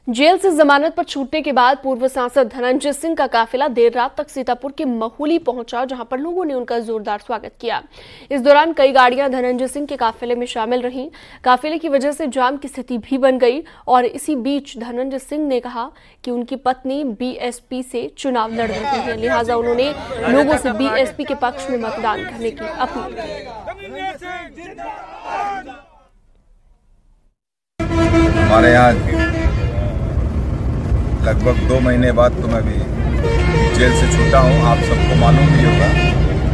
Jail से जमानत पर छूटने के बाद पूर्व सांसद धनंजय सिंह का काफिला देर रात तक सीतापुर के महुली पहुंचा, जहां पर लोगों ने उनका जोरदार स्वागत किया। इस दौरान कई गाड़ियां धनंजय सिंह के काफिले में शामिल रहीं। काफिले की वजह से जाम की स्थिति भी बन गई और इसी बीच धनंजय सिंह ने कहा कि उनकी पत्नी बीएसपी से चुनाव लड़ रही है, लिहाजा उन्होंने लोगों से बीएसपी के पक्ष में मतदान करने की अपील की। हमारे यहाँ लगभग 2 महीने बाद तो मैं भी जेल से छूटा हूँ। आप सबको मालूम भी होगा,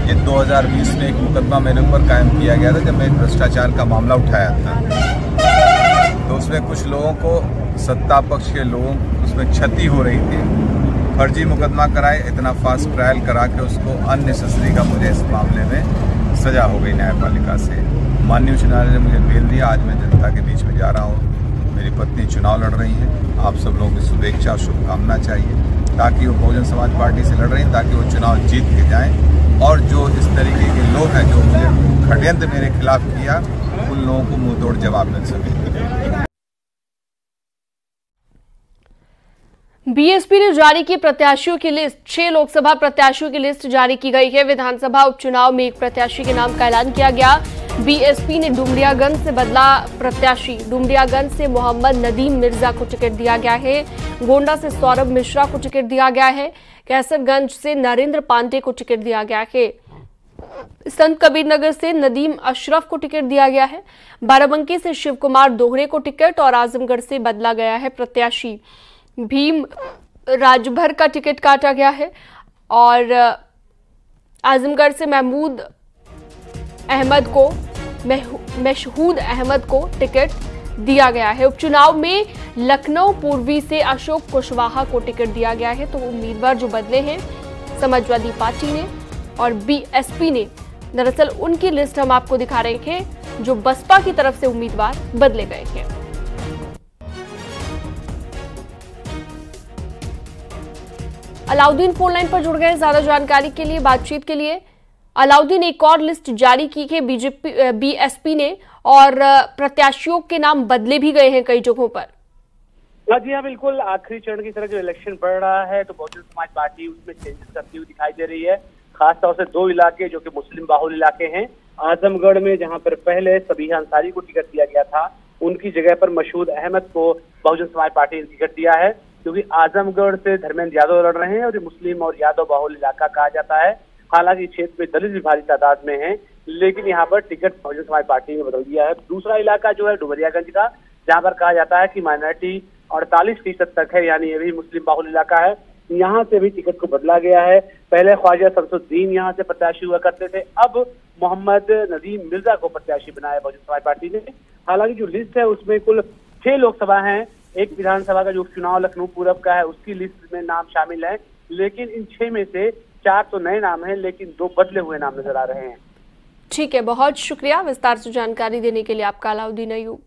ये 2020 में एक मुकदमा मेरे ऊपर कायम किया गया था जब मैं भ्रष्टाचार का मामला उठाया था। तो उसमें कुछ लोगों को, सत्ता पक्ष के लोगों को उसमें क्षति हो रही थी। फर्जी मुकदमा कराए, इतना फास्ट ट्रायल करा के उसको अननेसेसरी का मुझे इस मामले में सजा हो गई न्यायपालिका से। माननीय उच्च न्यायालय ने मुझे बेल दिया। आज मैं जनता के बीच में जा रहा हूँ। मेरी पत्नी चुनाव लड़ रही है। आप सब लोगों की शुभेच्छा और शुभकामना चाहिए ताकि वो बहुजन समाज पार्टी से लड़ रही हैं, ताकि वो चुनाव जीत के जाएं। और जो इस तरीके के लोग हैं जो मुझे षड्यंत्र मेरे खिलाफ किया, उन लोगों को मुंहतोड़ जवाब मिल सके। बीएसपी ने जारी की प्रत्याशियों की लिस्ट। 6 लोकसभा प्रत्याशियों की लिस्ट जारी की गई है। विधानसभा उपचुनाव में एक प्रत्याशी के नाम का ऐलान किया गया। बीएसपी ने डुमरियागंज से बदला प्रत्याशी। डुमरियागंज से मोहम्मद नदीम मिर्जा को टिकट दिया गया है। गोंडा से सौरभ मिश्रा को टिकट दिया गया है। कैसरगंज से नरेंद्र पांडे को टिकट दिया गया है। संत कबीर नगर से नदीम अशरफ को टिकट दिया गया है। बाराबंकी से शिव कुमार दोहरे को टिकट और आजमगढ़ से बदला गया है प्रत्याशी। भीम राजभर का टिकट काटा गया है और आजमगढ़ से मशहूद अहमद को टिकट दिया गया है। उपचुनाव में लखनऊ पूर्वी से अशोक कुशवाहा को टिकट दिया गया है। तो उम्मीदवार जो बदले हैं समाजवादी पार्टी ने और बीएसपी ने। दरअसल उनकी लिस्ट हम आपको दिखा रहे थे जो बसपा की तरफ से उम्मीदवार बदले गए हैं। अलाउद्दीन फोन लाइन पर जुड़ गए ज्यादा जानकारी के लिए, बातचीत के लिए। अलाउद्दीन, एक और लिस्ट जारी की है बीएसपी ने और प्रत्याशियों के नाम बदले भी गए हैं कई जगहों पर। जी हाँ, बिल्कुल। आखिरी चरण की तरह जो इलेक्शन बढ़ रहा है तो बहुजन समाज पार्टी उसमें चेंजेस करती हुई दिखाई दे रही है। खासतौर से 2 इलाके जो कि मुस्लिम बाहुल इलाके हैं। आजमगढ़ में जहां पर पहले सबीहा अंसारी को टिकट दिया गया था, उनकी जगह पर मशहूद अहमद को बहुजन समाज पार्टी ने टिकट दिया है, क्योंकि आजमगढ़ से धर्मेंद्र यादव लड़ रहे हैं और ये मुस्लिम और यादव बाहुल इलाका कहा जाता है। हालांकि क्षेत्र में दलित भी भारी तादाद में है, लेकिन यहाँ पर टिकट बहुजन समाज पार्टी ने बदल दिया है। दूसरा इलाका जो है डुमरियागंज का, जहाँ पर कहा जाता है कि माइनॉरिटी 48% तक है, यानी ये भी मुस्लिम बाहुल इलाका है। यहाँ से भी टिकट को बदला गया है। पहले ख्वाजा शमसुद्दीन यहाँ से प्रत्याशी हुआ करते थे, अब मोहम्मद नदीम मिर्जा को प्रत्याशी बनाया बहुजन समाज पार्टी ने। हालांकि जो लिस्ट है उसमें कुल 6 लोकसभा है, एक विधानसभा का जो उपचुनाव लखनऊ पूरब का है उसकी लिस्ट में नाम शामिल है। लेकिन इन 6 में से 4 तो नए नाम हैं, लेकिन 2 बदले हुए नाम नजर आ रहे हैं। ठीक है, बहुत शुक्रिया विस्तार से जानकारी देने के लिए आपका अलाउद्दीन अयूब।